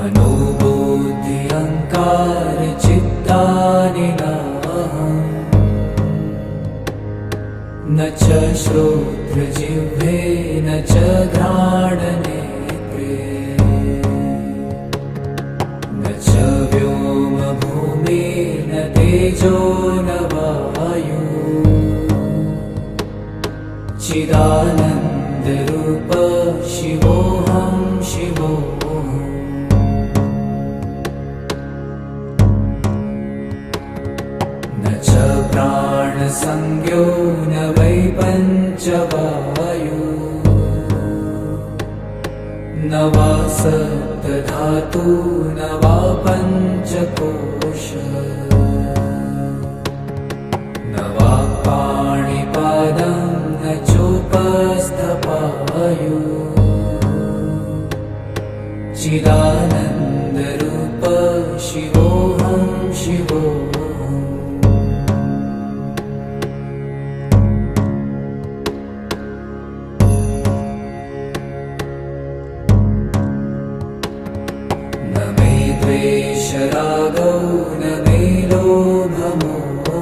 मनोबुद्धि अहंकार चित्तानि नाहम् न च श्रोत्रजिह्वे न च घ्राणनेत्रे न च व्योमभूमिर्न तेजो न वायु चिदानन्दरूप शिवोऽहं शिवोऽहम् न च प्राणसंज्ञो न वै पञ्चवायु न वा सप्तधातु न वा पञ्चकोश न वा पाणिपादं न चोपस्थपायु चिदानन्दरूप शिवोऽहं शिवोऽहम् न मे द्वेषरागौ न मे लोभमोहौ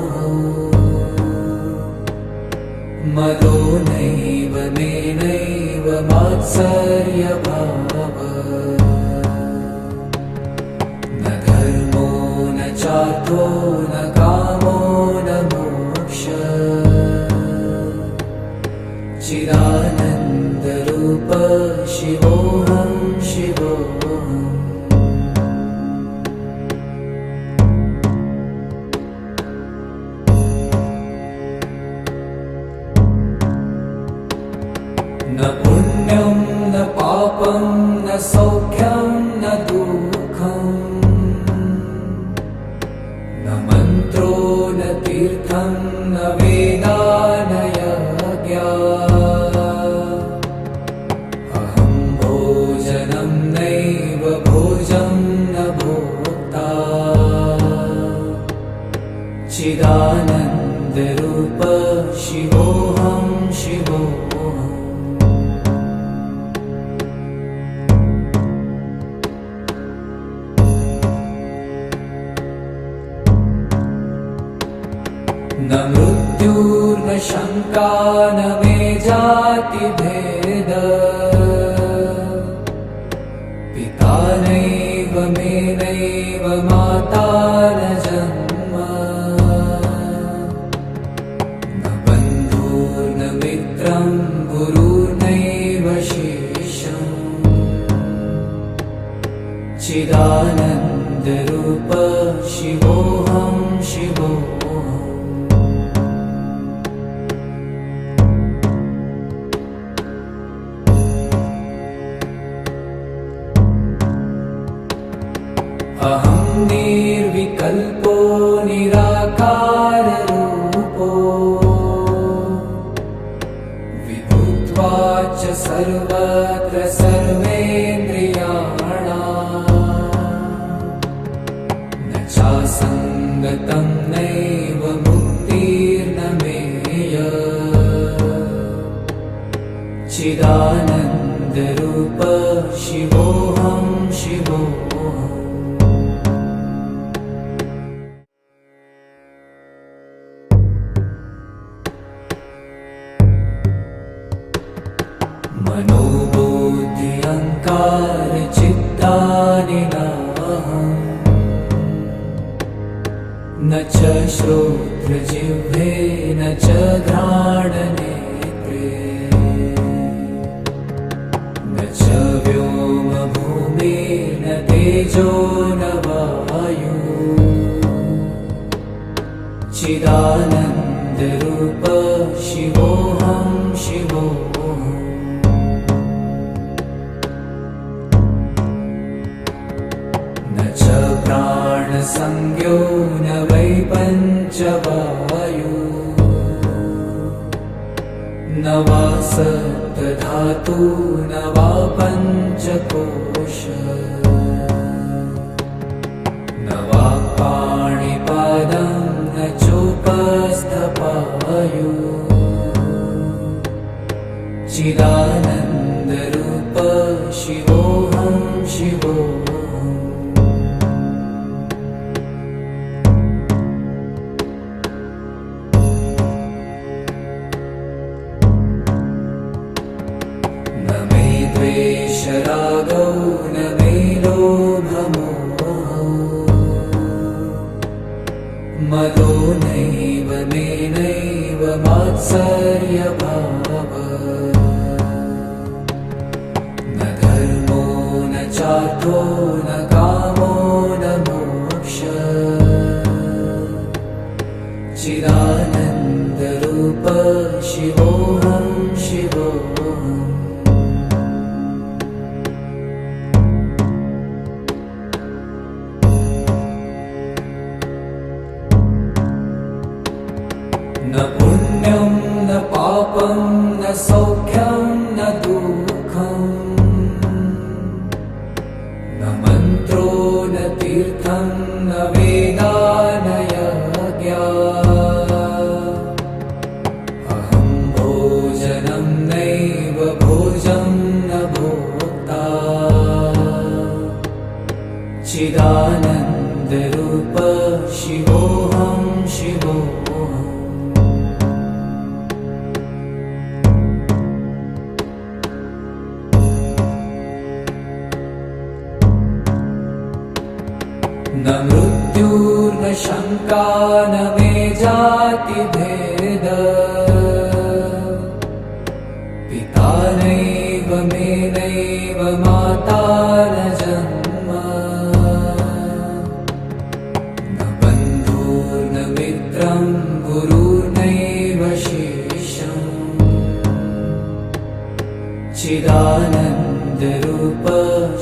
मदो नैव मे नैव मात्सर्यभावः न धर्मो न चार्थो न कामो न मोक्षः चिदानन्दरूप शिवोऽहं शिवोऽहम् न पुण्यं न पापं न सौख्यं न दुःखम् न मन्त्रो न तीर्थं न वेदा न यज्ञा अहं भोजनं नैव भोजं न भोक्ता चिदानन्दरूप शिवोऽहं शिवोऽहम् न मृत्युर्न शङ्का न मे जातिभेद पिता नैव मे नैव माता न जन्म न बन्धुर्न मित्रं गुरुर्नैव शिष्यम् चिदानन्दरूप शिवोऽहं शिवोऽहम् अहं निर्विकल्पो निराकाररूपो विभूत्वा च सर्वत्र सर्वेन्द्रियाणाम् न चासङ्गतं नैव मुक्तिर्न मेय चिदानन्दरूप शिवोऽहं शिवोऽहम् मनोबुद्धि अहंकार चित्तानि नाहम् न च श्रोत्रजिह्वे न च घ्राणनेत्रे न च व्योमभूमिर्न तेजो न वायु चिदानन्दरूप शिवोऽहं शिवोऽहम् न च प्राणसंज्ञो न वै पञ्चवायु न वा सप्तधातु न वा पञ्चकोश न वा पाणिपादं न चोपस्थपायु चिदानन्दरूप शिवोऽहं शिवोऽहम् द्वेषरागौ न मे लोभमोहौ मदो नैव मे नैव मात्सर्यभावः न धर्मो न चार्थो न कामो न मोक्षः चिदानन्दरूप शिवोऽहं शिवोऽहम् न पुण्यं न पापं न सौख्यं न दुःखम् न मन्त्रो न तीर्थं न वेदा न यज्ञः अहं भोजनं नैव भोजं न भोक्ता चिदानन्दरूप शिवोऽहं शिवोऽहम् न मृत्युर्न शङ्का न मे जातिभेदः पिता नैव मे नैव माता न जन्म न बन्धुर्न मित्रं गुरुर्नैव शिष्यम् चिदानन्दरूप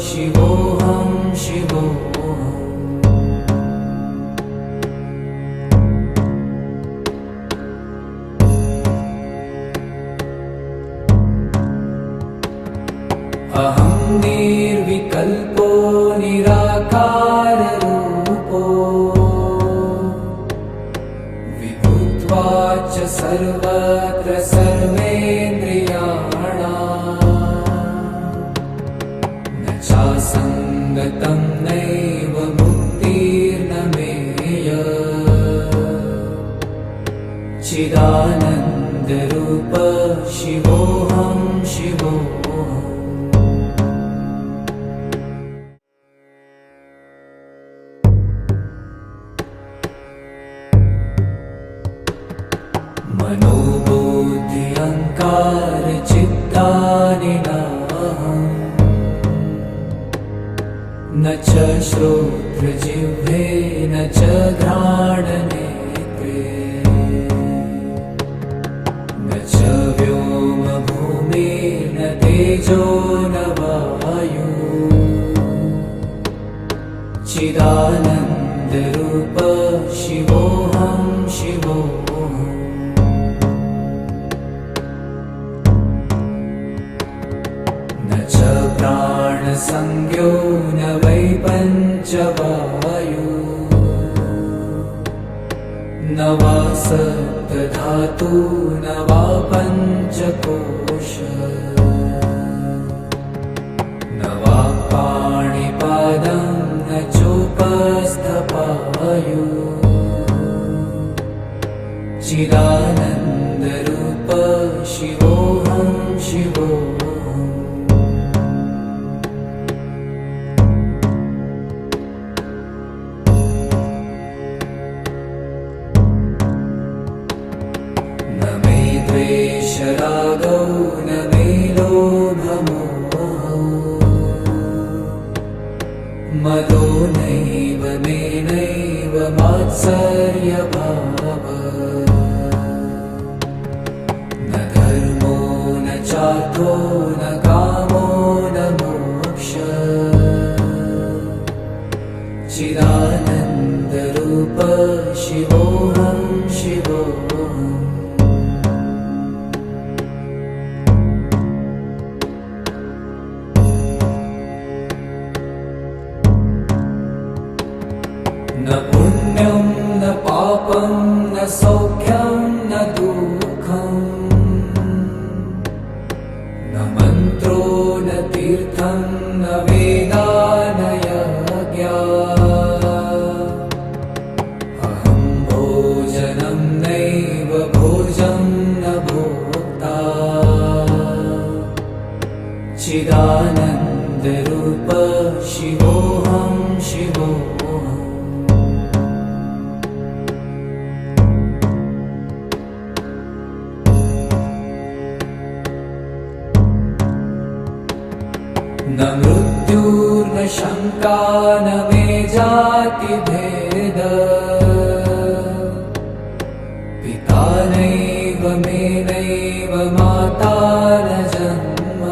शिवोऽहं शिवोऽहम् अहं निर्विकल्पो निराकाररूपो विभूत्वाच सर्वत्र सर्वेन्द्रियाणाम् न चासङ्गतं नैव मुक्तिर्न मेयः चिदानन्दरूप शिवोऽहं शिवोऽहम् मनोबुद्धि अहङ्कार चित्तानि नाहम् न च श्रोत्रजिह्वे न च घ्राणनेत्रे न च व्योमभूमिर्न तेजो न वायु चिदानन्दरूप शिवोऽहं शिवोऽहम् न च प्राणसंज्ञो न वै पञ्चवायु न वा सप्तधातु न वा पञ्चकोश न वा पाणिपादं न चोपस्थपायु चिदानन्दरूप शिवोऽहं शिवोऽहम् न मे द्वेषरागौ न मे लोभमोहौ मदो नैव मे नैव मात्सर्यभावः न धर्मो न चार्थो न कामो न मोक्षः चिदानन्दरूप शिवोऽहं शिवोऽहम् न पुण्यं न पापं न सौख्यं न दुःखम् न मन्त्रो न तीर्थं न वेदा न यज्ञः अहं भोजनं नैव भोजं न भोक्ता चिदानन्दरूप चिदानन्दरूप शिवोऽहं शिवोऽहम् न मृत्युर्न शङ्का न मे जातिभेद पिता नैव मे नैव माता न जन्म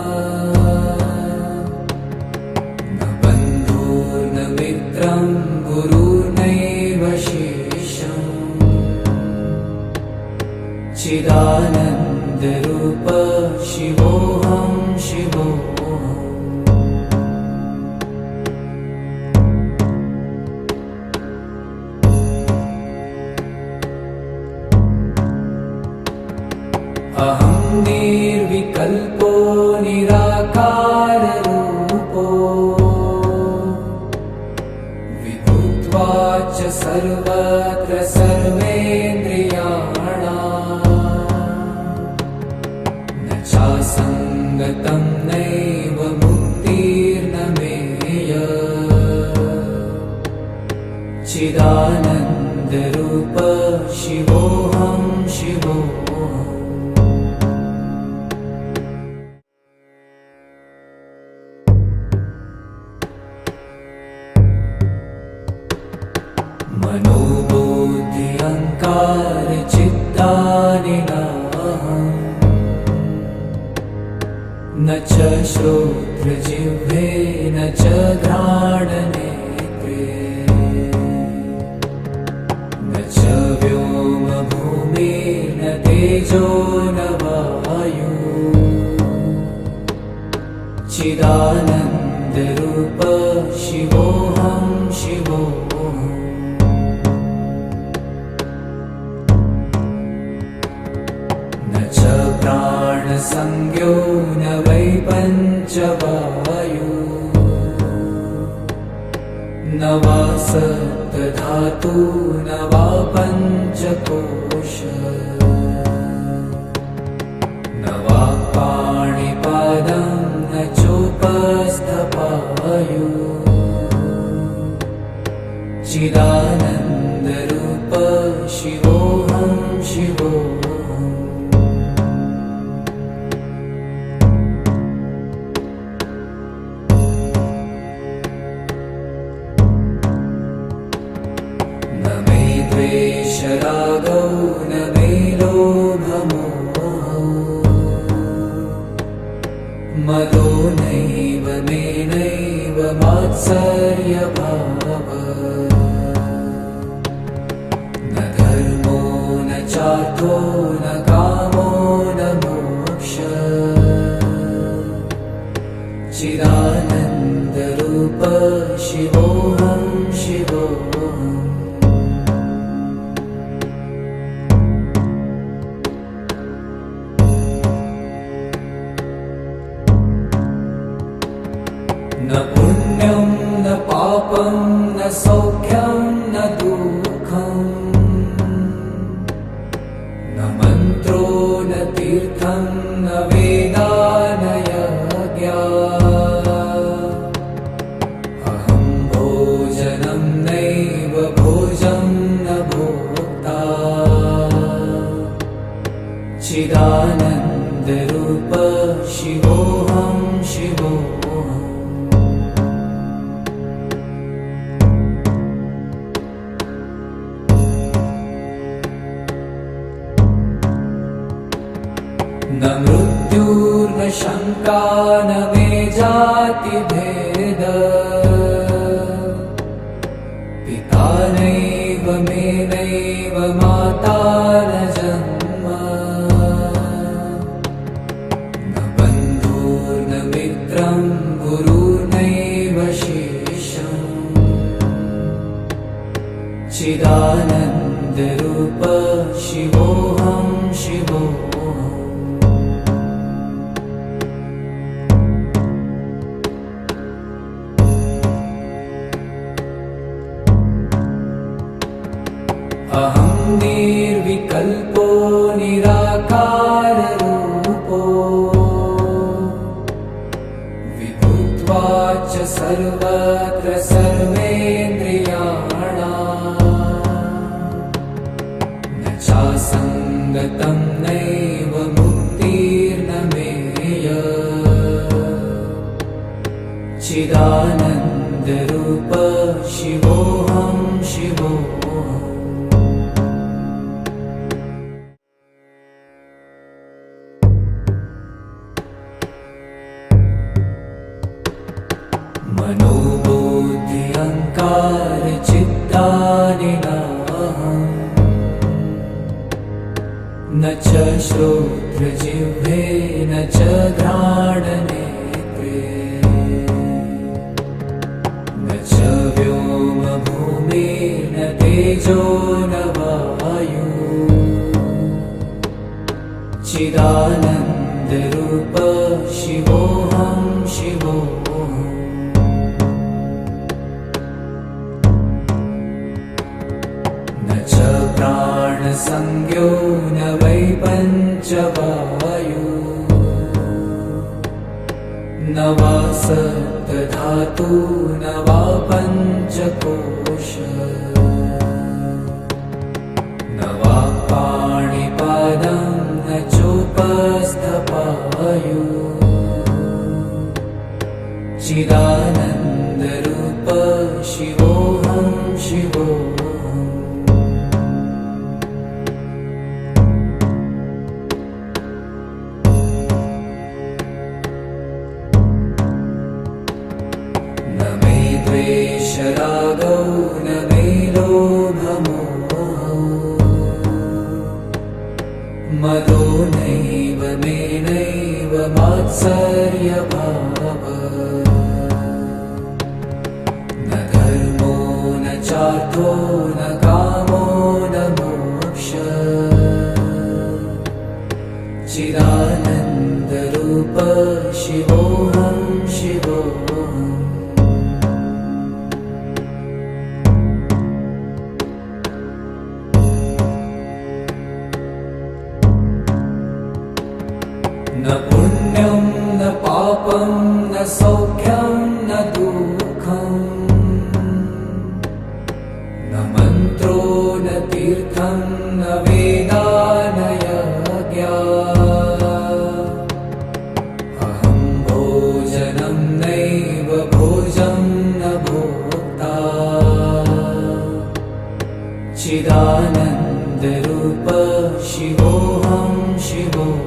न बन्धुर्न मित्रं गुरुर्नैव शिष्यम् चिदानन्दरूप शिवोऽहं शिवोऽहम् अहं निर्विकल्पो निराकाररूपो विभूत्वाच सर्वत्र सर्वेन्द्रियाणाम् न चासङ्गतं नैव मुक्तिर्न मेय चिदानन्दरूप शिवोऽहं शिवोऽहम् मनोबुद्धि अहङ्कार चित्तानि नाहम् न च श्रोत्रजिह्वे न च घ्राणनेत्रे न च व्योमभूमिर्न तेजो न वायु चिदानन्दरूप शिवोऽहं शिवोऽहम् प्राणसंज्ञो न वै पञ्चवायु न वा सप्तधातु न वा पञ्चकोश न वा पाणिपादं न चोपस्थपायु चिदानन्दरूप शिवोऽहं शिवोऽहम् रागौ न मे लोभमोहौ मदो नैव मे नैव मात्सर्यभावः न धर्मो न चार्थो न कामो न मोक्षः चिदानन्दरूप शिवोऽहं शिवोऽहम् न पुण्यं न पापं न सौख्यं न दुःखम् न मन्त्रो न तीर्थं न वेदा न यज्ञः अहं भोजनं नैव भोजं न भोक्ता चिदानन्दरूप शिवोऽहं शिवोऽहम् न मृत्युर्न शङ्का न मे जातिभेद पिता नैव मे नैव माता न जन्म न बन्धुर्न मित्रं गुरुर्नैव शिष्यम् चिदानन्दरूप शिवोऽहं शिवोऽहम् अहं निर्विकल्पो चिदानन्दरूप शिवोऽहं शिवोऽहम् मनोबुद्धि अहङ्कार चित्तानि नाहम् न च श्रोत्रजिह्वे न च घ्राणनेत्रे न च व्योमभूमिर्न तेजो न वायु चिदानन्दरूप शिवोऽहं शिवोऽहम् न च प्राणसंज्ञो न वै पञ्चवायु न वा सप्तधातु न वा पञ्चकोश न वा पाणिपादं न चोपस्थपायु चिदानन्दरूप शिवोऽहं शिवोऽहम् न मे द्वेषरागौ न मे लोभमोहौ मदो नैव मे नैव मात्सर्यभावः न धर्मो न चार्थो न कामो न मोक्षः चिदानन्दरूप शिवोऽहं शिवोऽहम् न पुण्यं न पापं न सौख्यं न दुःखम् न मन्त्रो न तीर्थं न वेदा न यज्ञा अहं भोजनं नैव भोजं न भोक्ता चिदानन्दरूप शिवोऽहं शिवोऽहम्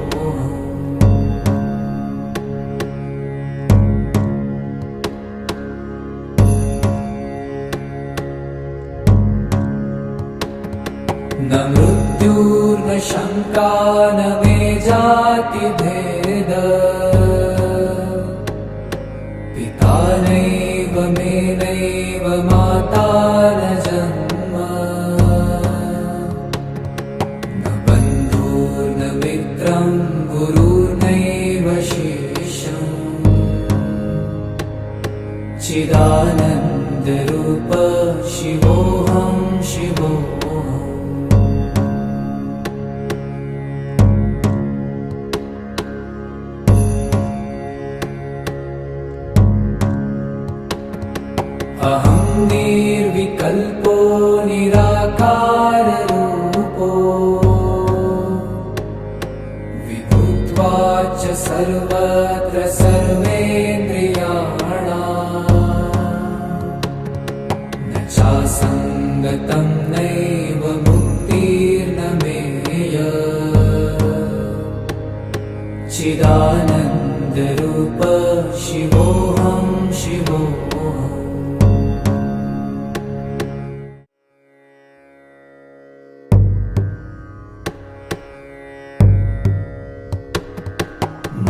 न मृत्युर्न शङ्का न मे जातिभेद पिता नैव मे नैव माता न जन्म न बन्धुर्न मित्रं गुरुर्नैव शिष्यम् चिदानन्दरूप शिवोऽहं शिवोऽहम् अहं निर्विकल्पो निराकाररूपो विभुत्वा च सर्वत्र सर्वेन्द्रियाणाम् न चासङ्गतं नैव मुक्तिर्न मेय चिदानन्दरूप शिवोऽहं शिवोऽहम्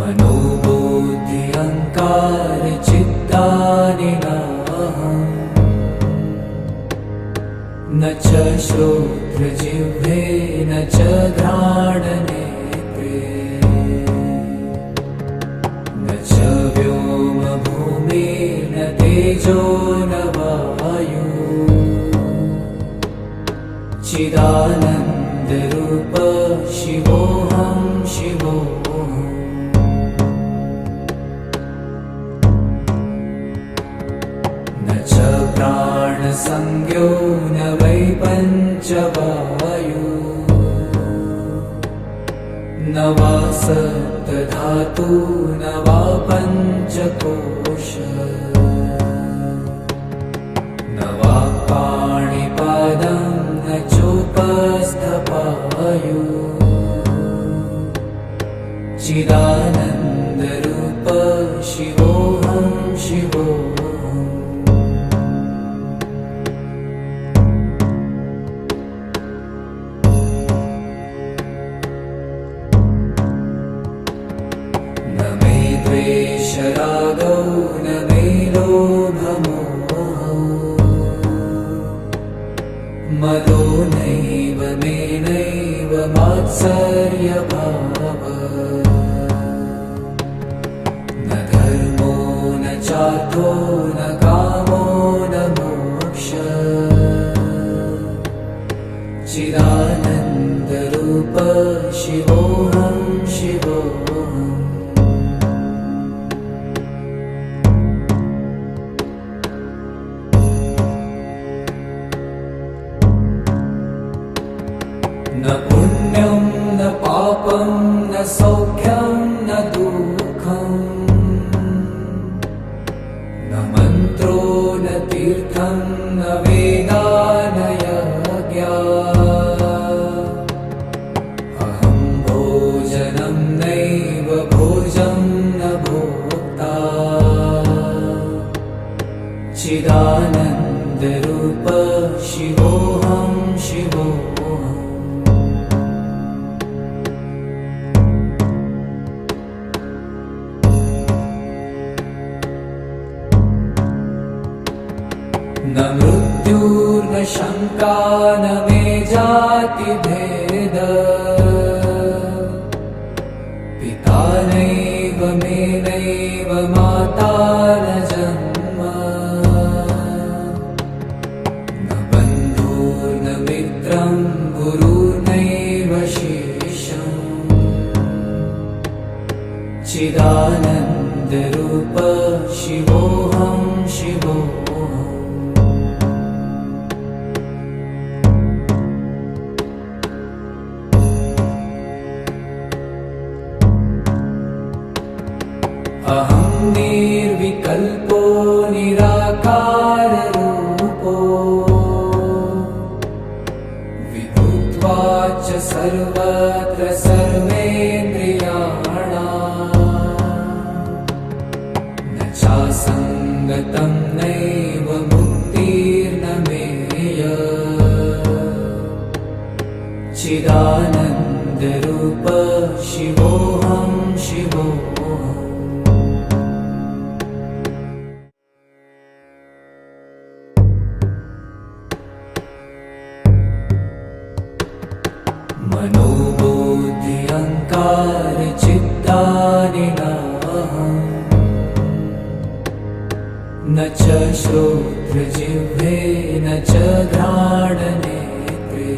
मनोबुद्धि अहङ्कार चित्तानि नाहम् न च श्रोत्रजिह्वे न च घ्राणनेत्रे न च व्योमभूमिर्न तेजो न वायु चिदानन्दरूप शिवोऽहं शिवोऽहम् न च प्राणसंज्ञो न वै पञ्चवायु न न वा सप्तधातु न वा पञ्चकोश न वा पाणिपादं न चोपस्थपायु चिदानन्दरूप शिवोऽहं शिवोऽहम् न मे द्वेषरागौ न मे लोभमोहौ मदो नैव मे नैव मात्सर्यभावः न धर्मो न चार्थो न कामो न मोक्षः चिदानन्दरूप शिवोऽहं शिवोऽहम् न पुण्यं न पापं न सौख्यं न दुःखम् न मन्त्रो न तीर्थं न वेदा न यज्ञः अहं भोजनं नैव भोजं न भोक्ता चिदानन्दरूप शिवोऽहं शिवोऽहम् न मृत्युर्न शङ्का न मे जातिभेद पिता नैव मे नैव माता न जन्म न बन्धुर्न मित्रं गुरुर्नैव शिष्यम् चिदानन्दरूप शिवोऽहं शिवोऽहम् अहं निर्विकल्पो निराकाररूपो विभुत्वाच्च सर्वत्र सर्वेन्द्रियाणाम् न चासङ्गतं नैव मुक्तिर्न मेय चिदानन्दरूप शिवोऽहं शिवोऽहम् मनोबुद्धि अहङ्कार चित्तानि नाहम् न च श्रोत्रजिह्वे न च घ्राणनेत्रे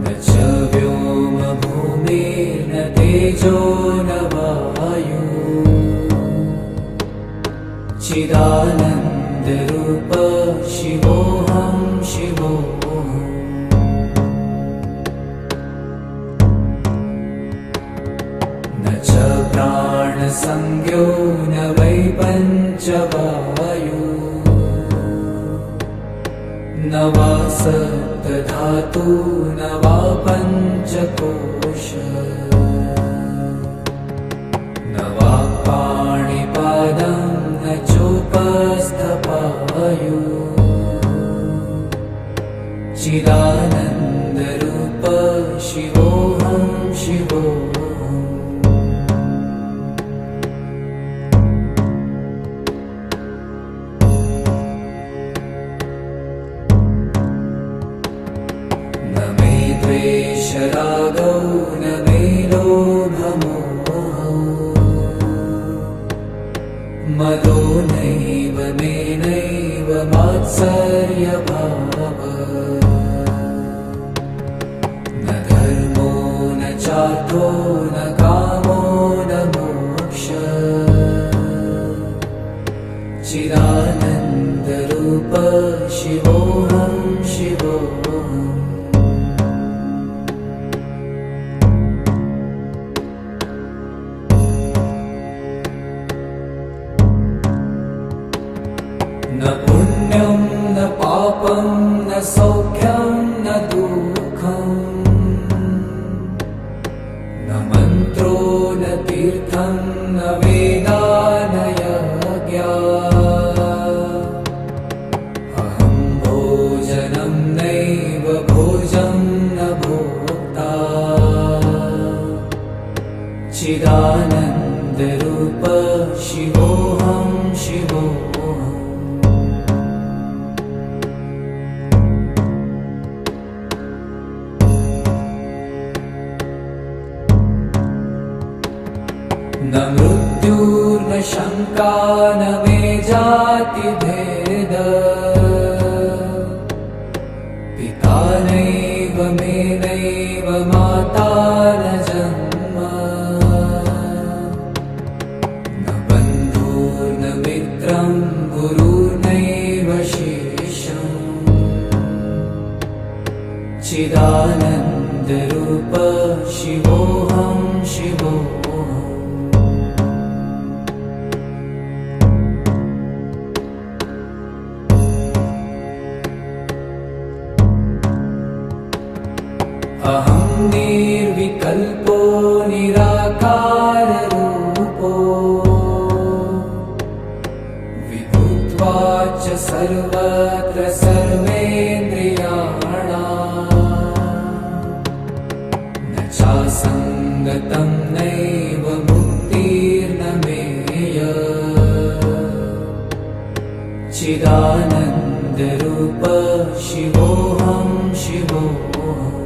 न च व्योमभूमिर्न तेजो न वायु चिदानन्दरूप शिवोऽहं शिवोऽहम् न च प्राणसंज्ञो न वै पञ्चवायु न वा सप्तधातु न वा पञ्चकोश न वा पाणिपादं न चोपस्थपायु चिदानन्दरूप शिवोऽहं शिवोऽहम् न मे द्वेषरागौ न मे लोभमोहौ मदो नैव मे नैव मात्सर्यभावः न धर्मो न चार्थो न कामो न मोक्षः चिदानन्दरूप शिवोऽहं शिवोऽहम् सौख्यं न दुःखम् न मन्त्रो न तीर्थं न वेदा न यज्ञा अहं भोजनं नैव भोजं न भोक्ता चिदानन्दरूप शिवोऽहं शिवोऽहम् न मृत्युर्न शङ्का न मे जातिभेद पिता नैव मे नैव माता न जन्म न बन्धुर्न मित्रं गुरुर्नैव शिष्यम् चिदानन्दरूप शिवोऽहं शिवोऽहम् अहं निर्विकल्पो निराकाररूपो विभुत्वा च सर्वत्र सर्वेन्द्रियाणाम् न चासङ्गतं नैव मुक्तिर्न मेय चिदानन्दरूप शिवोऽहं शिवोऽहम्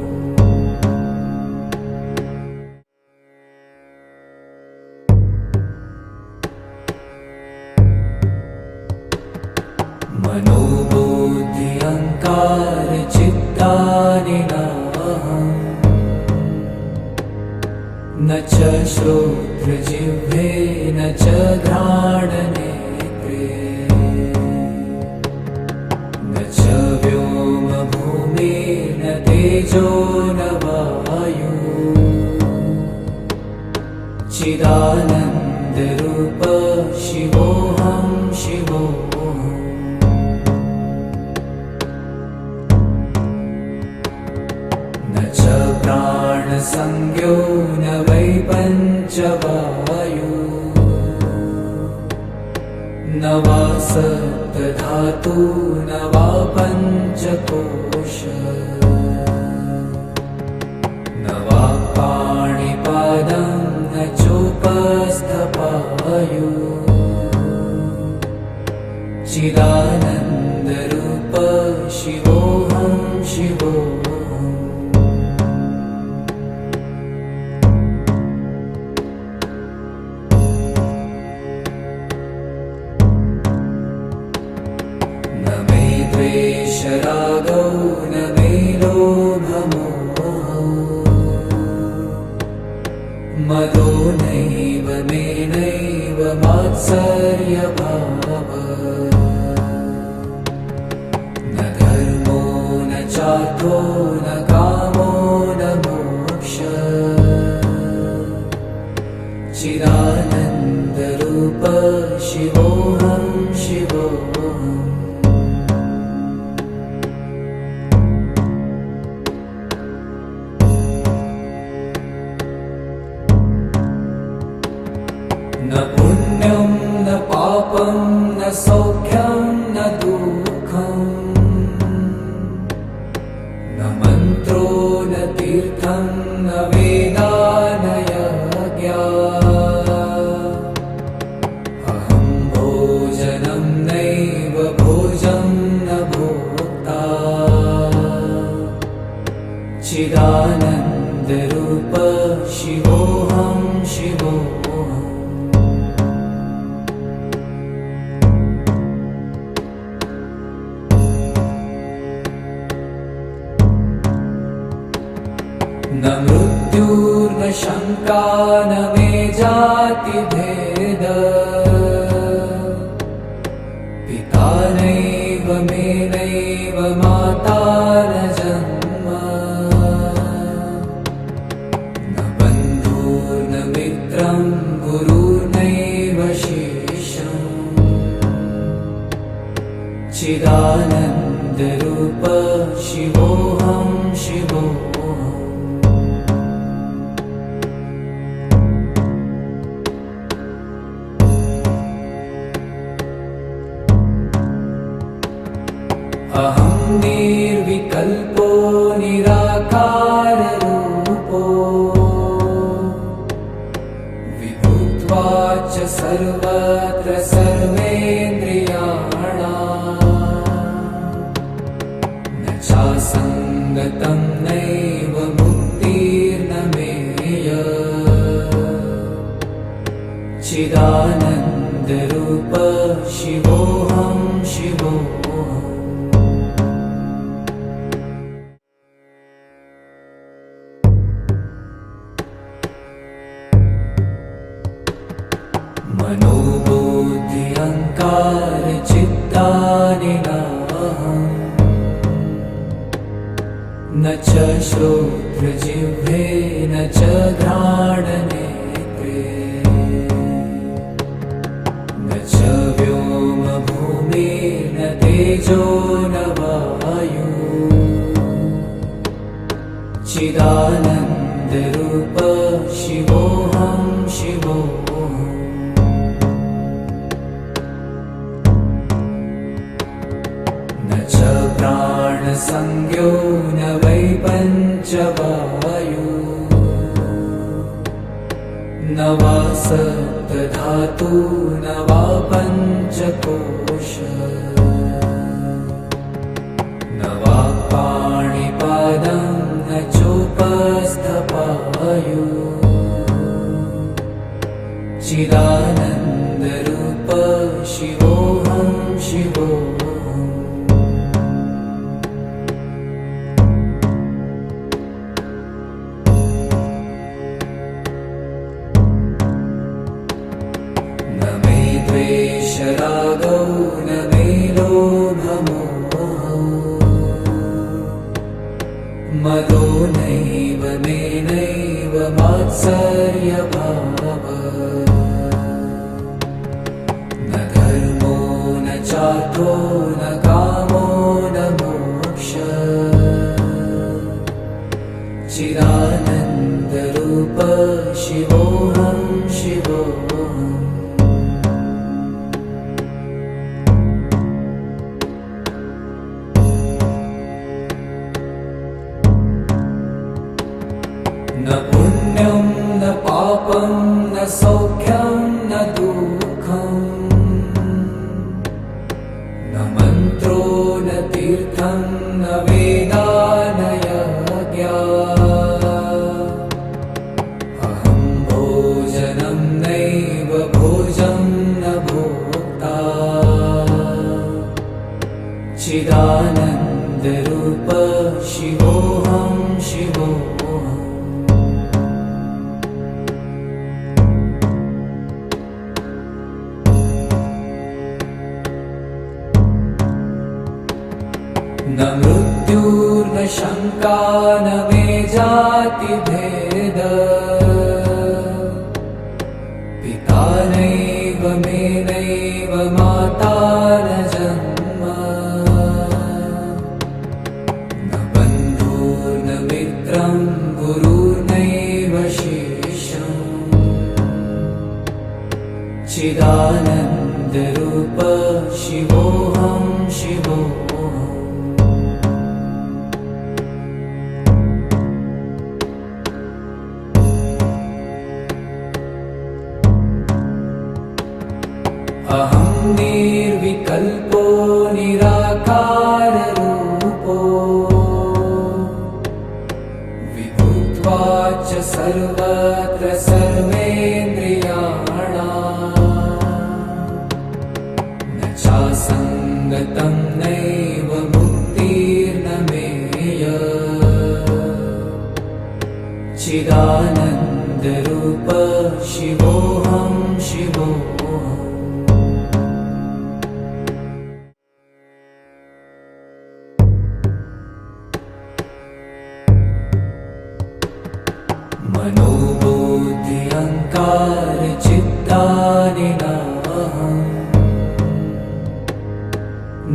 मनोबुद्धि अहङ्कार चित्तानि नाहम् न च श्रोत्रजिह्वे न च घ्राणनेत्रे न च व्योमभूमिर्न तेजो न वायु चिदानन्दरूप शिवोऽहं शिवोऽहम् न च प्राणसंज्ञो न वै पञ्चवायु न वा सप्तधातु न वा पञ्चकोश न वा पाणिपादं न चोपस्थपायु चिदानन्दरूप शिवोऽहं शिवोऽहम् न मे द्वेषरागौ न मे लोभमोहौ मदो नैव मे नैव मात्सर्यभावः न धर्मो न चार्थो न कामो न मोक्षः चिदानन्दरूप शिवोऽहं शिवोऽहम् न पुण्यं न पापं न सौख्यं न दुःखम् न मन्त्रो न तीर्थं न वेदा न यज्ञा अहं भोजनं नैव भोजं न भोक्ता चिदानन्दरूप शिवोऽहं शिवोऽहम् न मृत्युर्न शङ्का न मे जातिभेद पिता नैव मे नैव माता न जन्म न बन्धुर्न मित्रं गुरुर्नैव शिष्यम् चिदानन्दरूप शिवोऽहं शिवोऽहम्। अहं निर्विकल्पो निराकाररूपो विभूत्वाच सर्वत्र सर्वेन्द्रियाणाम् न चासङ्गतं नैव मुक्तिर्न मेय चिदानन्दरूप शिवोऽहं शिवोऽहम्। मनोबुद्धि अहङ्कार चित्तानि नाहम् न च श्रोत्रजिह्वे न च घ्राणनेत्रे न च व्योमभूमिर्न तेजो न वायु चिदानन्दरूप शिवोऽहं शिवोऽहम्। न च प्राणसंज्ञो न वै पञ्चवायु न वा सप्तधातु न वा पञ्चकोश न वा पाणिपादं न चोपस्थपायु चिदानन्दरूप शिवोऽहं शिवोऽहम्। न मे द्वेषरागौ न मे लोभमोहौ मदो नैव मे नैव मात्सर्यभावः न धर्मो न चार्थो न कामो न मोक्षः चिदानन्दरूप शिवोऽहं शिवोऽहम्। न पुण्यं न पापं न सौख्यं न दुःखम् न मन्त्रो न तीर्थं न वेदा न यज्ञा अहं भोजनं नैव भोजं न भोक्ता चिदानन्दरूप शिवोऽहं शिवोऽहम्। न मृत्युर्न शङ्का न मे जातिभेद पिता नैव मे नैव माता न जन्म न बन्धुर्न मित्रं गुरुर्नैव शिष्यम् चिदानन्दरूप शिवोऽहं शिवोऽहम्। अहं निर्विकल्पो निराकाररूपो विभूत्वाच सर्वत्र सर्वेन्द्रियाणाम् न चासङ्गतं नैव मुक्तिर्न मेय चिदानन्दरूप शिवोऽहं शिवोऽहम्। मनोबुद्धि अहङ्कार चित्तानि नाहम्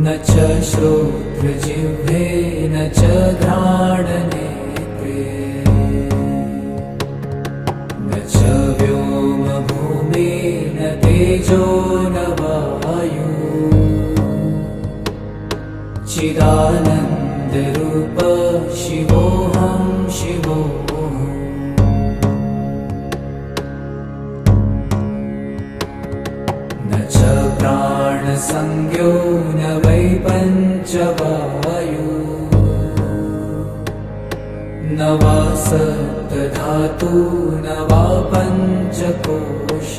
न न च श्रोत्रजिह्वे न च घ्राणनेत्रे न च व्योमभूमिर्न तेजो न वायु चिदानन्दरूप शिवोऽहं शिवोऽहम् न च प्राणसंज्ञो न वै पञ्चवायु न वा सप्तधातु न वा पञ्चकोश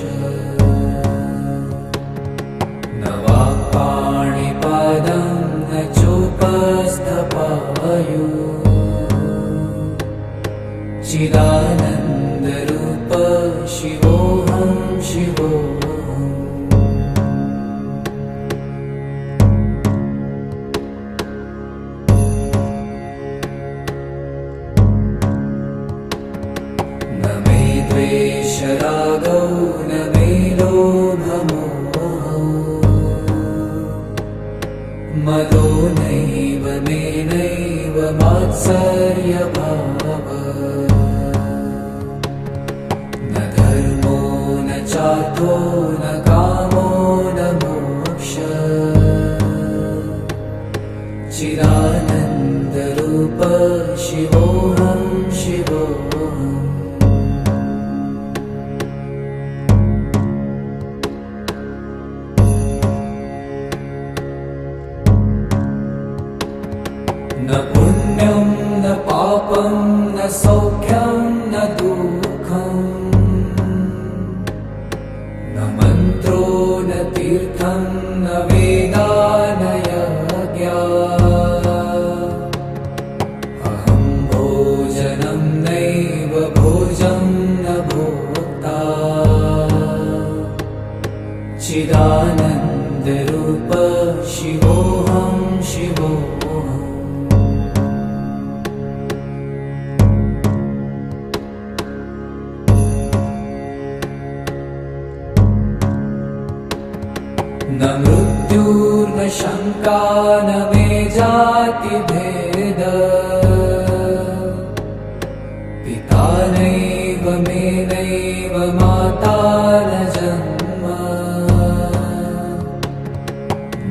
न वा पाणिपादं न चोपस्थपायु चिदानन्दरूप शिवोऽहं शिवोऽहम् न मे द्वेषरागौ न मे लोभमोहौ मदो नैव मे नैव मात्सर्यभावः न धर्मो न चार्थो न कामो न मोक्षः चिदानन्दरूप शिवोऽहं शिवोऽहम् न पुण्यं न पापं न सौख्यं न दुःखम् न मन्त्रो न तीर्थं न वेदा न यज्ञः अहं भोजनं नैव भोजं न भोक्ता चिदानन्दरूप शिवोऽहं शिवोऽहम् न मृत्युर्न शङ्का न मे जातिभेद पिता नैव मे नैव माता न जन्म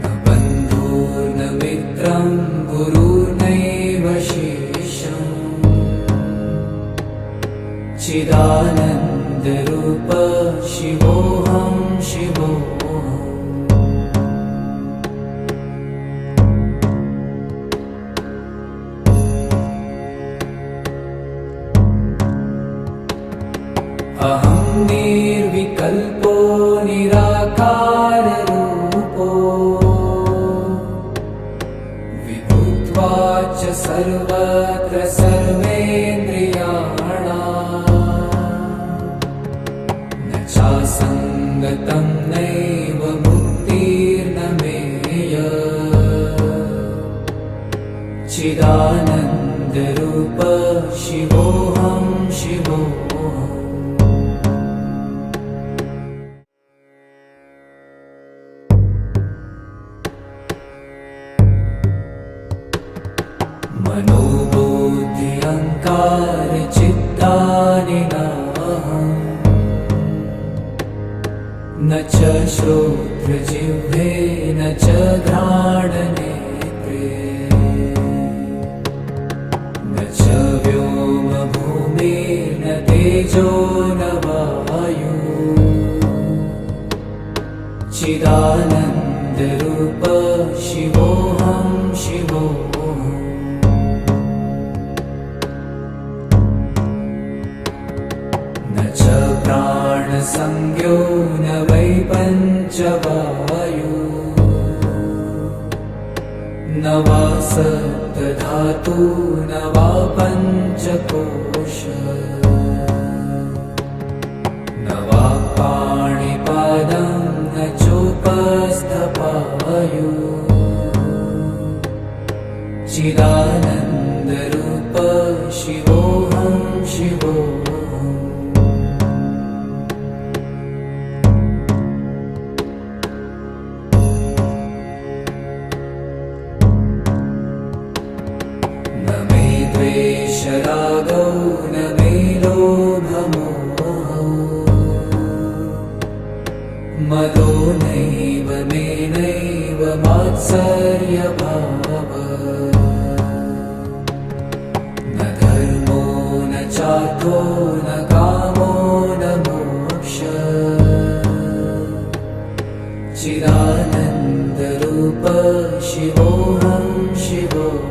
न बन्धुर्न मित्रं गुरुर्नैव शिष्यम् चिदानन्दरूप शिवोऽहं शिवोऽहम् अहं निर्विकल्पो निराकाररूपो विभुत्वाच्च सर्वत्र सर्वेन्द्रियाणाम् न चासङ्गतं नैव मुक्तिर्न मेय चिदानन्दरूप शिवोऽहं शिवोऽहम् मनोबुद्धि अहङ्कार चित्तानि नाहम् न च श्रोत्रजिह्वे न च घ्राणनेत्रे न च व्योमभूमिर्न तेजो न वायु चिदानन्दरूप शिवोऽहं शिवोऽहम् न च प्राणसंज्ञो न वै पञ्चवायु न वा सप्तधातु न वा पञ्चकोश न वा पाणिपादं न चोपस्थपायु चिदानन्दरूप शिवोऽहं शिवोऽहम् मदो नैव मे नैव मात्सर्यभावः न धर्मो न चार्थो न कामो न मोक्षः चिदानन्दरूप शिवोऽहं शिवोऽहम्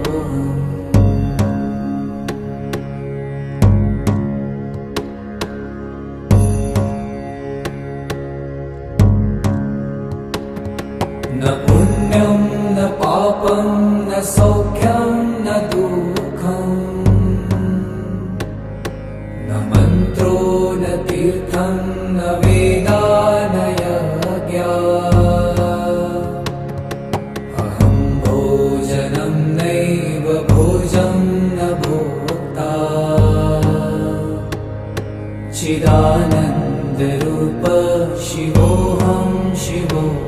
न पुण्यं न पापं न सौख्यं न दुःखं न मन्त्रो न तीर्थं न वेदा न यज्ञा अहं भोजनं नैव भोजं न भोक्ता चिदानन्दरूप शिवोऽहं शिवोऽहम्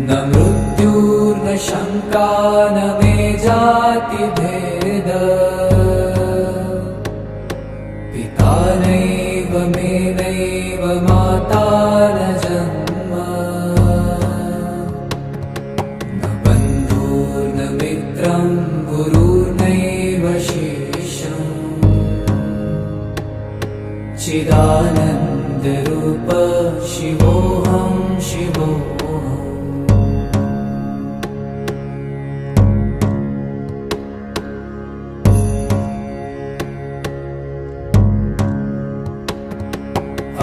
न मृत्युर्न शङ्का न मे जातिभेद पिता नैव मे नैव माता न जन्म न बन्धुर्न मित्रं गुरुर्नैव शिष्यम् चिदानन्दरूप शिवोऽहं शिवोऽहम्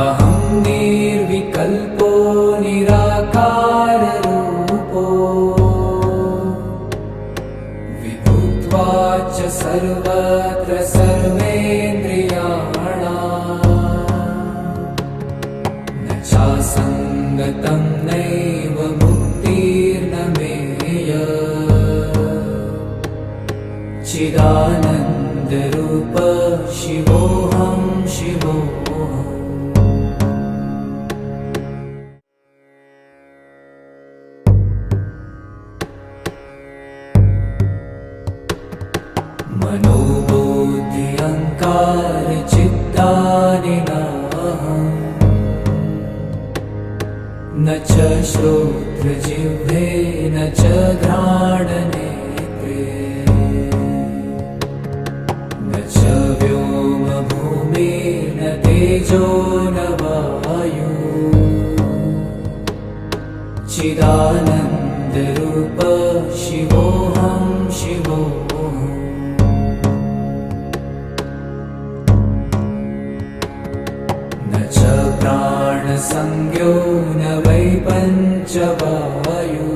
अहं निर्विकल्पो निराकाररूपो विभूत्वा च सर्वत्र सर्वेन्द्रियाणाम् न चासङ्गतं नैव मुक्तिर्न मेय चिदानन्दरूप शिवोऽहं शिवोऽहम् मनोबुद्धि अहङ्कार चित्तानि नाहम् न च श्रोत्रजिह्वे न च घ्राणनेत्रे न च व्योमभूमिर्न तेजो न वायु चिदानन्दरूप शिवोऽहं शिवोऽहम् प्राणसंज्ञो न वै पञ्चवायु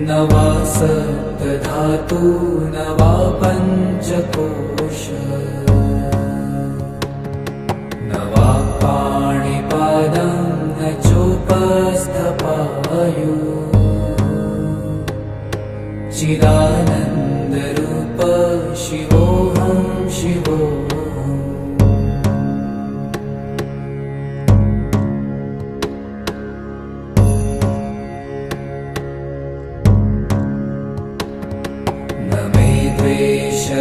न वा सप्तधातु न वा पञ्चकोश न वा पाणिपादं न चोपस्थपायु चिदानन्दरूप शिवोऽहं शिवोऽहम्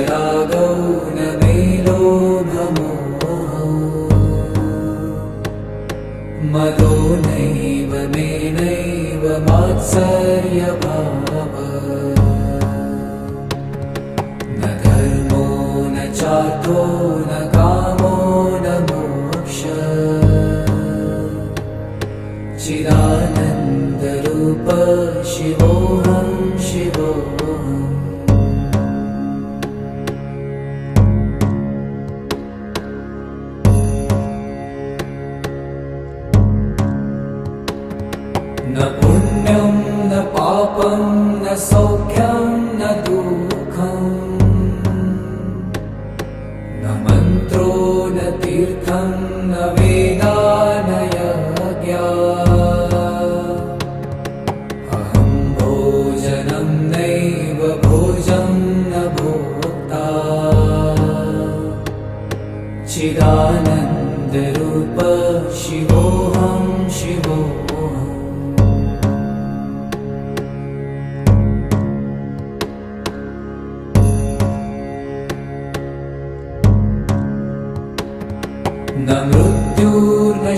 रागौ न मे लोभमोहौ मदो नैव मे नैव मात्सर्यभावः न धर्मो न चार्थो न कामो न मोक्षः चिदानन्दरूप शिवोऽहं शिवोऽहम् न पुण्यं न पापं न सौख्यं न दुःखं न मन्त्रो न तीर्थं न वेदा न यज्ञा अहं भोजनं नैव भोजं न भोक्ता चिदानन्दरूप शिवोऽहं शिवोऽहम्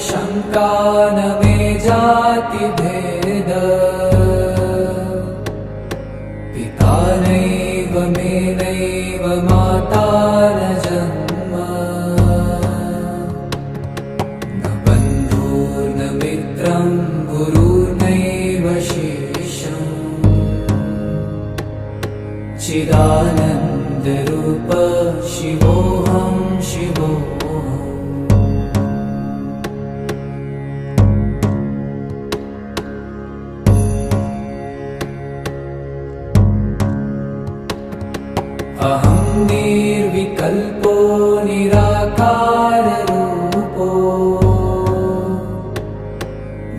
शङ्का न मे जातिभेद पिता नैव मे नैव माता न जन्म न बन्धुर्न मित्रं गुरुर्नैव शिष्यम् चिदानन्दरूप शिवोऽहं शिवोऽहम् अहं निर्विकल्पो निराकाररूपो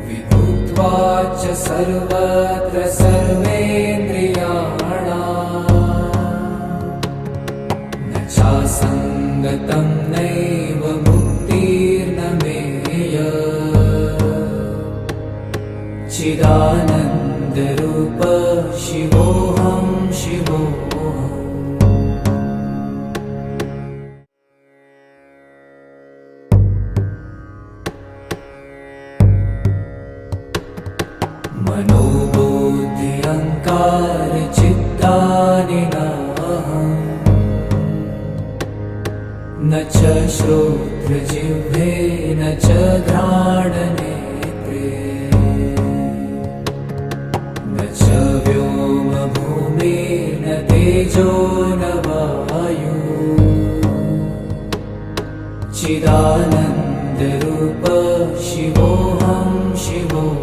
विभुत्वाच्च सर्वत्र सर्वेन्द्रियाणाम् न चासङ्गतं नैव मुक्तिर्न मेय चिदानन्दरूप शिवोऽहं शिवोऽहम् मनोबुद्धि अहङ्कार चित्तानि नाहम् न च श्रोत्रजिह्वे न च घ्राणनेत्रे न च व्योमभूमिर्न तेजो न वायु चिदानन्दरूप शिवोऽहं शिवोऽहम्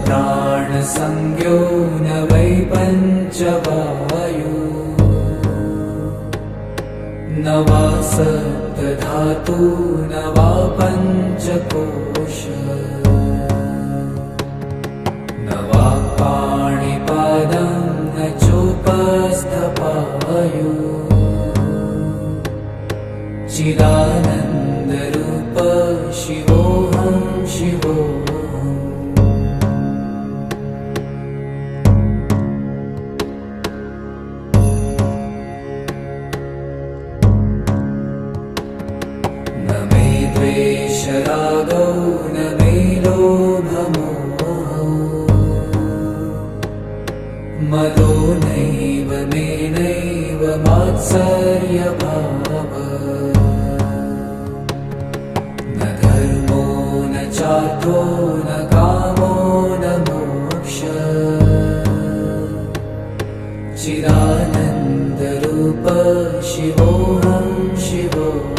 प्राणसंज्ञो न वै पञ्चवायु न वा सप्तधातु न वा पञ्चकोश न वा पाणिपादं न चोपस्थपायु चिदानन्दरूप शिवोऽहं शिवोऽहम् रागौ न मे लोभमोहौ मदो नैव मे नैव मात्सर्यभावः न धर्मो न चार्थो न कामो न मोक्षः चिदानन्दरूप शिवोऽहं शिवोऽहम्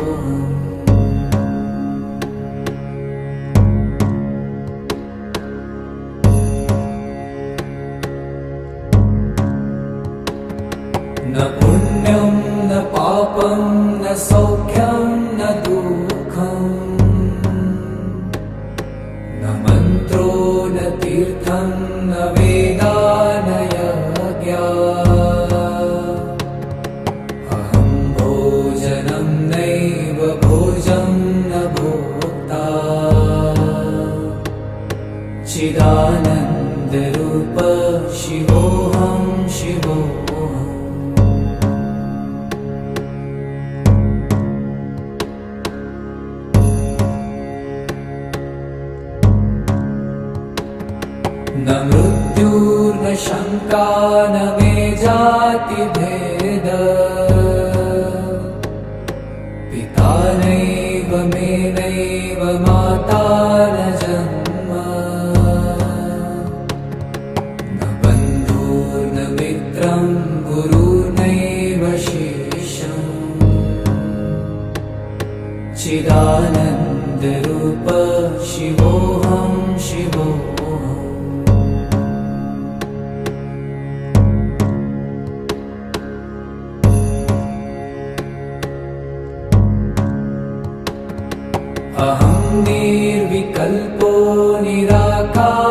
न पुण्यं न पापं न सौख्यं न दुःखम् न मन्त्रो न तीर्थं न वेदा न यज्ञा अहं भोजनं नैव भोजं न भोक्ता चिदानन्दरूप शिवोऽहं शिवोऽहम् न मृत्युर्न शङ्का न मे जातिभेद पिता नैव मे नैव माता न जन्म न बन्धुर्न मित्रं गुरुर्नैव शिष्यम् चिदानन्दरूप शिवोऽहं शिवोऽहम् अहं निर्विकल्पो निराकाररूपो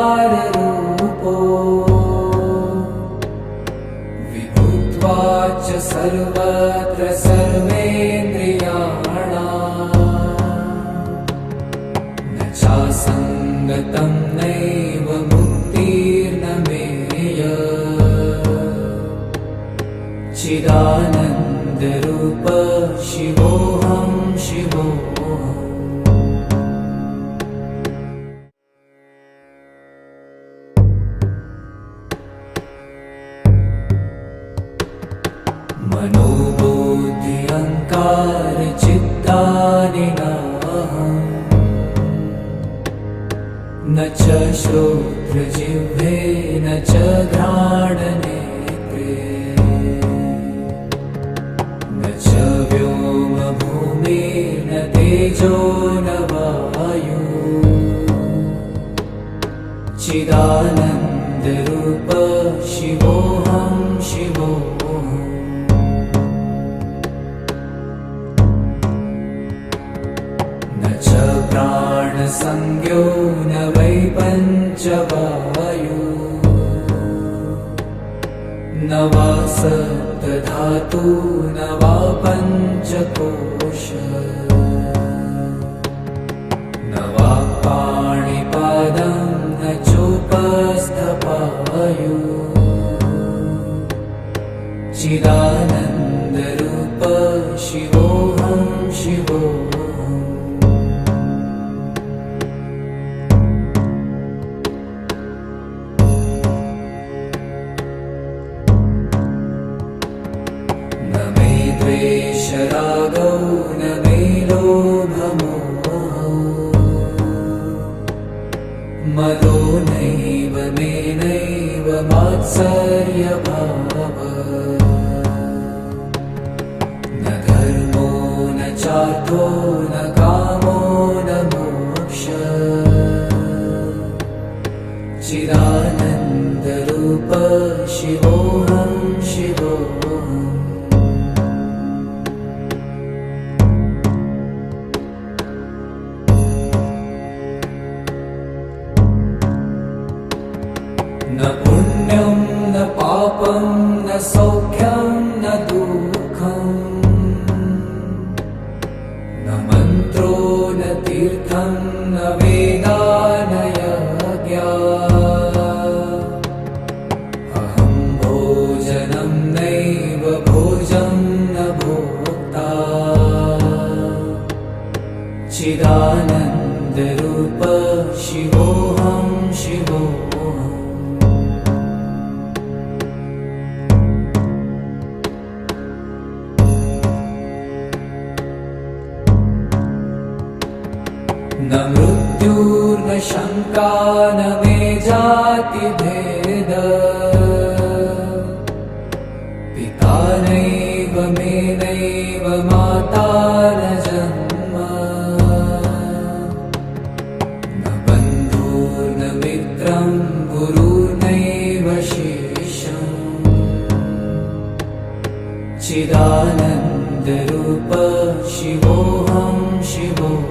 विभुत्वाच्च सर्वत्र सर्वेन्द्रियाणाम् न चासङ्गतं नैव मुक्तिर्न मेय चिदानन्द चिदानन्दरूप शिवोऽहं शिवोऽहम्। मनोबुद्धि अहङ्कार चित्तानि नाहम्। न च श्रोत्रजिह्वे न च घ्राणनेत्रे न च व्योमभूमिर्न तेजो न वायु चिदानन्दरूप शिवोऽहं शिवोऽहम्। न च प्राणसंज्ञो न वै पञ्चवायु न वा सप्तधातु न वा पञ्चकोश न वा पाणिपादं न चोपस्थपायु चिदानन्दरूप शिवोऽहं शिवोऽहम्। न मे द्वेषरागौ न मे लोभमोहौ मदो नैव मे नैव मात्सर्यभावः न धर्मो न चार्थो न कामो न मोक्षः चिदानन्दरूप शिवोऽहं शिवोऽहम्। न पुण्यं न पापं न सौख्यं न दुःखम् न मन्त्रो न तीर्थं न वेदा न यज्ञः अहं भोजनं नैव भोजं न भोक्ता चिदानन्दरूप शिवोऽहं शिवोऽहम्। न मृत्युर्न शङ्का न मे जातिभेद पिता नैव मे नैव माता न जन्म न बन्धुर्न मित्रं गुरुर्नैव शिष्यम् चिदानन्दरूप शिवोऽहं शिवोऽहम्।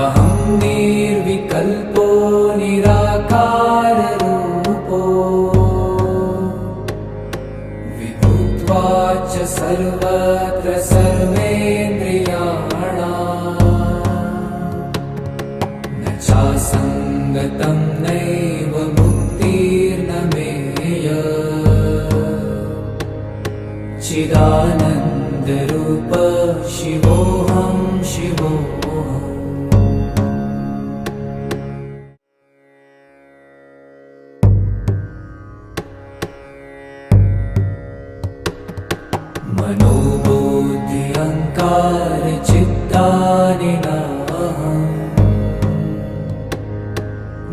अहं निर्विकल्पो निराकाररूपो विभुत्वा च सर्वत्र सर्वेन्द्रियाणाम् न चासङ्गतं नैव मुक्तिर्न मेय चिदानन्दरूप शिवोऽहं शिवोऽहम्। मनोबुद्धि अहङ्कार चित्तानि नाहम्।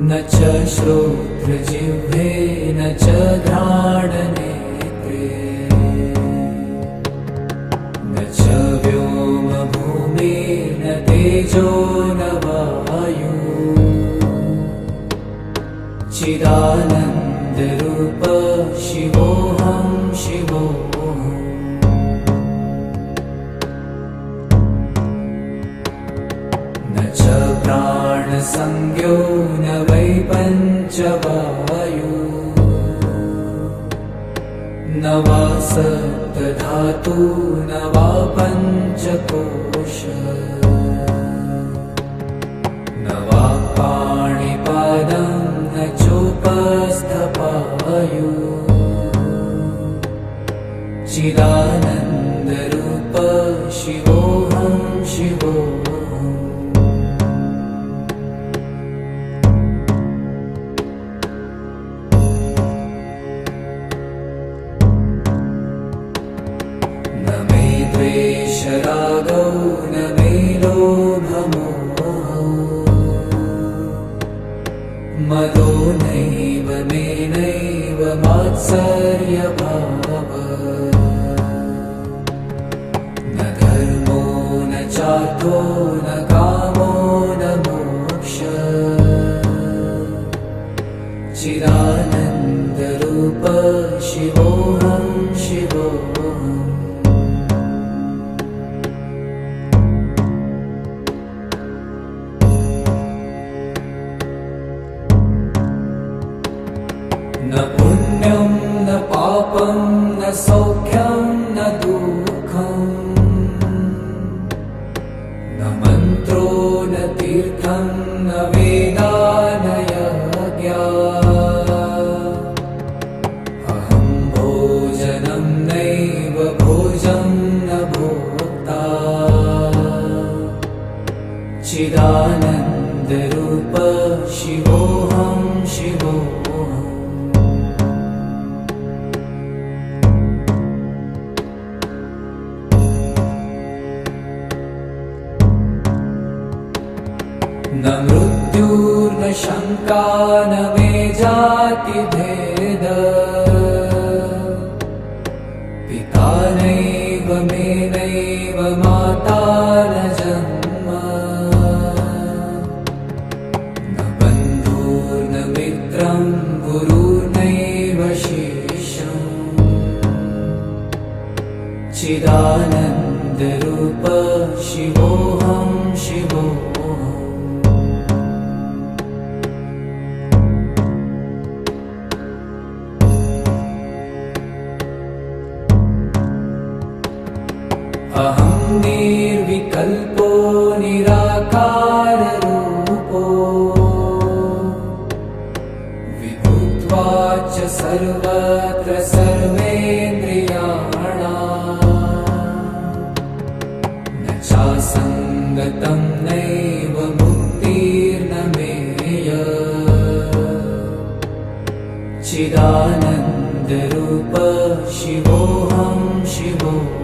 न च श्रोत्रजिह्वे न च घ्राणनेत्रे न च व्योमभूमिर्न तेजो न वायु चिदानन्दरूप शिवोऽहं शिवोऽहम्। न च प्राणसंज्ञो न वै पञ्चवायु न वा सप्तधातु न वा पञ्चकोश चोपस्थपायु चिदानन्दरूप शिवोऽहं शिवोऽहम् न मे द्वेषरागौ न मे लोभमोहौ मदो नैव मे नैव मात्सर्यभावः न धर्मो न चार्थो न कामो न मोक्षः चिदानन्दरूप शिवोऽहं शिवोऽहम् न पुण्यं न पापं न सौख्यं न दुःखम् न मन्त्रो न तीर्थं न वेदा न यज्ञा अहं भोजनं नैव भोजं न भोक्ता चिदानन्दरूप शिवोऽहं शिवोऽहम् न मृत्युर्न शङ्का न मे जातिभेद पिता नैव मे नैव माता न जन्म न बन्धुर्न मित्रं गुरुर्नैव शिष्यम् चिदानन्दरूप शिवोऽहं शिवोऽहम् अहं निर्विकल्पो निराकाररूपो विभुत्वा च सर्वत्र सर्वेन्द्रियाणाम् न चासङ्गतं नैव मुक्तिर्न मेय चिदानन्दरूप शिवोऽहं शिवोऽहम्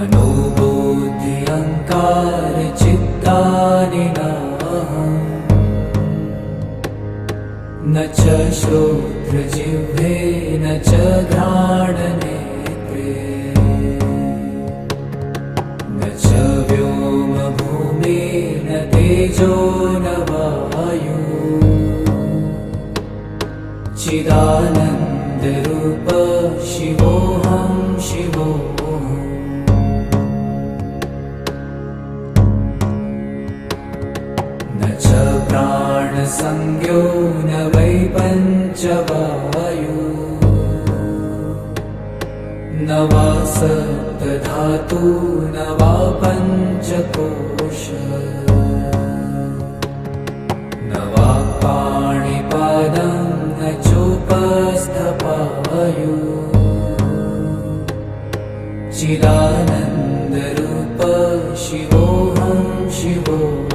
मनोबुद्धि अहङ्कार चित्तानि नाहम् न च श्रोत्रजिह्वे न च घ्राणनेत्रे न च व्योमभूमिर्न तेजो न वायु चिदानन्दरूप शिवोऽहं शिवोऽहम् प्राणसंज्ञो न वै पञ्चवायु न वा सप्तधातु न वा पञ्चकोश न वा पाणिपादं न चोपस्थपायु चिदानन्दरूप शिवोऽहं शिवोऽहम्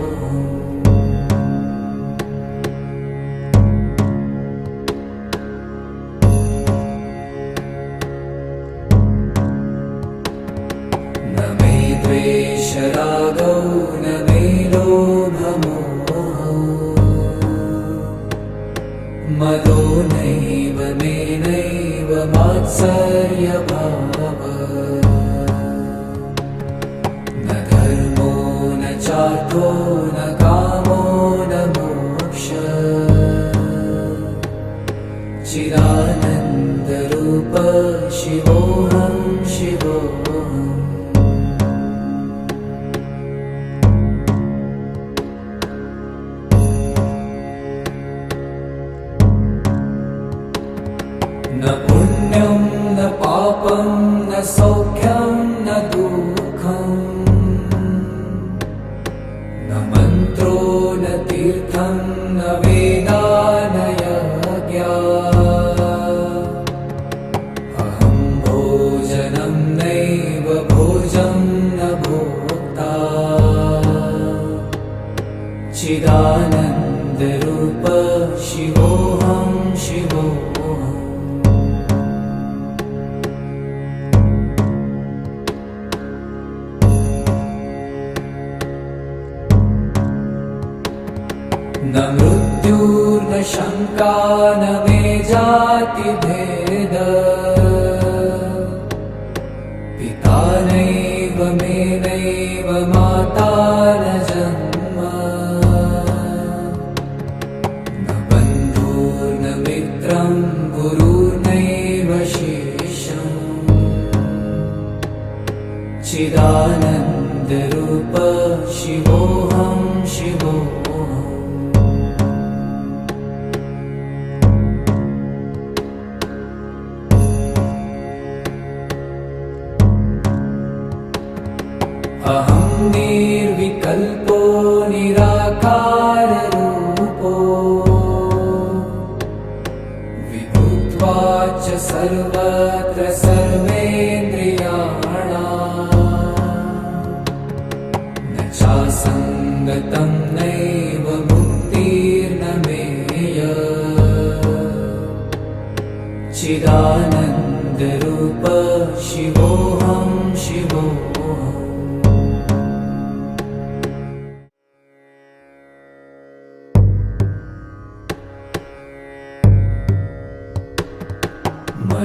द्वेषरागौ न मे लोभमोहौ मदो नैव मे नैव मात्सर्यभावः न धर्मो न चार्थो न कामो न मोक्षः चिदानन्दरूप शिवोऽहं शिवोऽहम् न पुण्यं न पापं न न सौख्यं न दुःखम् न मन्त्रो न तीर्थं न वेदा न यज्ञा अहं भोजनं नैव भोजं न भोक्ता चिदानन्दरूप शिवोऽहं शिवोऽहम् न मृत्युर्न शङ्का न मे जातिभेद पिता नैव मे नैव माता न जन्म न बन्धुर्न मित्रं गुरुर्नैव शिष्यम् चिदानन्दरूप शिवोऽहं शिवोऽहम् अहं निर्विकल्पो निराकाररूपो विभूत्वाच सर्वत्र सर्वेन्द्रियाणाम् न चासङ्गतं नैव मुक्तिर्न मेय चिदानन्दरूप शिवोऽहं शिवोऽहम्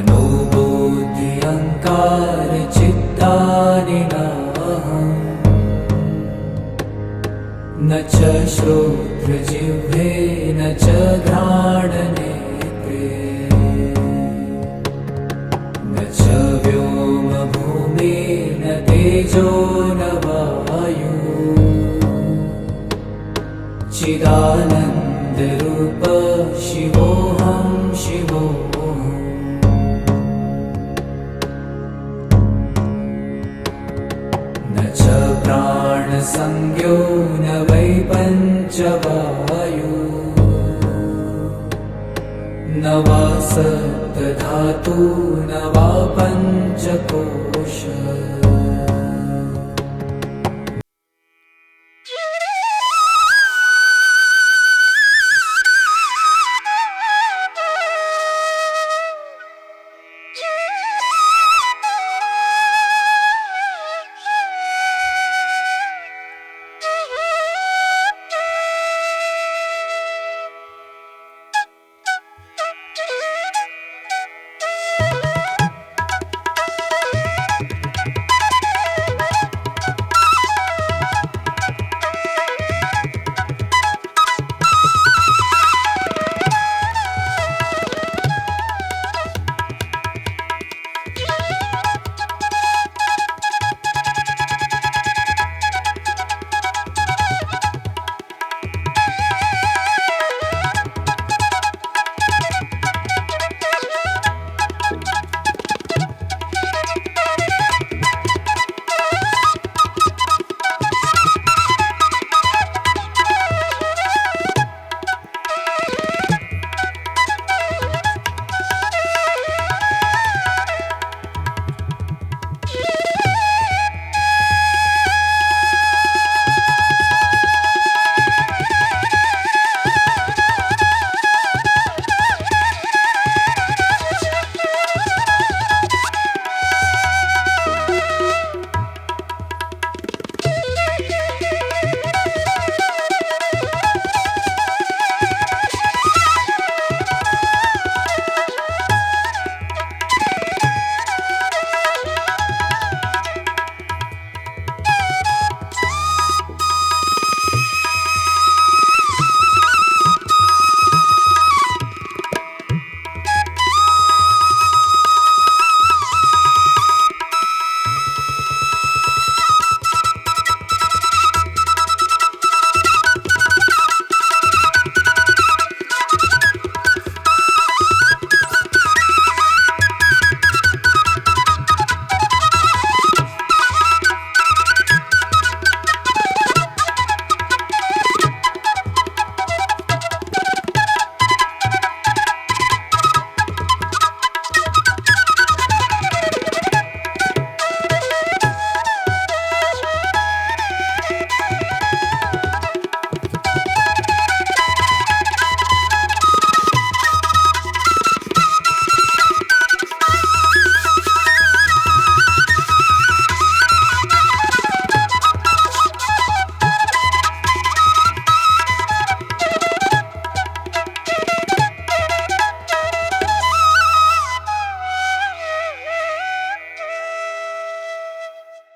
मनोबुद्धि अहङ्कार चित्तानि नाहम् न च श्रोत्रजिह्वे न च घ्राणनेत्रे न च व्योमभूमिर्न तेजो न वायु चिदानन्दरूप शिवोऽहं शिवोऽहम् न च प्राणसंज्ञो न वै पञ्चवायु न वा सप्तधातु न वा पञ्चकोश